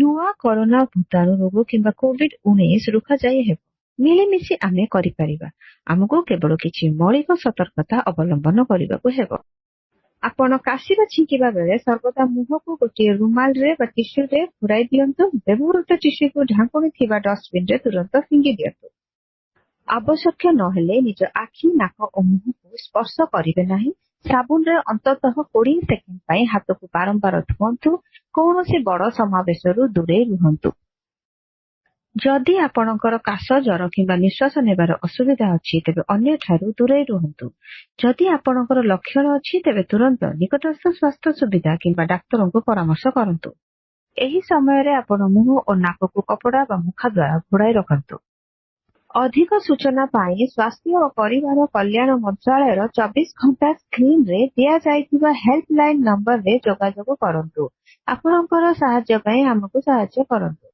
ନୂଆ କରୋନା ଭୂତାଣୁ ରୋଗ କିମ୍ବା କୋଭିଡ-19 ରୋକାଯାଇ ହେବ। ମିଳିମିଶି ଆମେ କରିପାରିବା। ଆମକୁ କେବଳ କିଛି ମୌଳିକ ସତର୍କତା ଅବଲମ୍ବନ କରିବାକୁ ହେବ। ଆପଣ କାଶି ବା ଛିଙ୍କିବା ବେଳେ ସର୍ବଦା ମୁହଁକୁ ଗୋଟିଏ ରୁମାଲରେ ବା ଟିସ୍ୟୁରେ ଘୋଡ଼ାଇ ଦିଅନ୍ତୁ। ବ୍ୟବହୃତ ଟିସ୍ୟୁକୁ ଢାଙ୍କୁଣୀ ଥିବା ଡଷ୍ଟବିନରେ ତୁରନ୍ତ ଫିଙ୍ଗି ଦିଅନ୍ତୁ। ଆବଶ୍ୟକ ନହେଲେ ନିଜ ଆଖି, ନାକ ଓ ମୁହଁକୁ ସ୍ପର୍ଶ କରିବେ ନାହିଁ। ସାବୁନରେ ଅନ୍ତତଃ 20 ସେକେଣ୍ଡ ପାଇଁ ହାତକୁ ବାରମ୍ବାର ଧୁଅନ୍ତୁ। କୌଣସି ବଡ଼ ସମାବେଶରୁ ଦୂରେଇ ରୁହନ୍ତୁ। ଯଦି ଆପଣଙ୍କର କାଶ, ଜ୍ୱର କିମ୍ବା ନିଶ୍ୱାସ ନେବାର ଅସୁବିଧା ଅଛି ତେବେ ଅନ୍ୟଠାରୁ ଦୂରେଇ ରୁହନ୍ତୁ। ଯଦି ଆପଣଙ୍କର ଲକ୍ଷଣ ଅଛି ତେବେ ତୁରନ୍ତ ନିକଟସ୍ଥ ସ୍ୱାସ୍ଥ୍ୟ ସୁବିଧା କିମ୍ବା ଡାକ୍ତରଙ୍କୁ ପରାମର୍ଶ କରନ୍ତୁ। ଏହି ସମୟରେ ଆପଣ ମୁହଁ ଓ ନାକକୁ କପଡ଼ା ବା ମୁଖା ଦ୍ୱାରା ଘୋଡ଼ାଇ ରଖନ୍ତୁ। ଅଧିକ ସୂଚନା ପାଇଁ ସ୍ୱାସ୍ଥ୍ୟ ଓ ପରିବାର କଲ୍ୟାଣ ମନ୍ତ୍ରାଳୟର 24 ଘଣ୍ଟା ସ୍କ୍ରିନରେ ଦିଆଯାଇଥିବା ହେଲ୍ପଲାଇନ୍ ନମ୍ବରରେ ଯୋଗାଯୋଗ କରନ୍ତୁ। ଆପଣଙ୍କର ସାହାଯ୍ୟ ପାଇଁ ଆମକୁ ସାହାଯ୍ୟ କରନ୍ତୁ।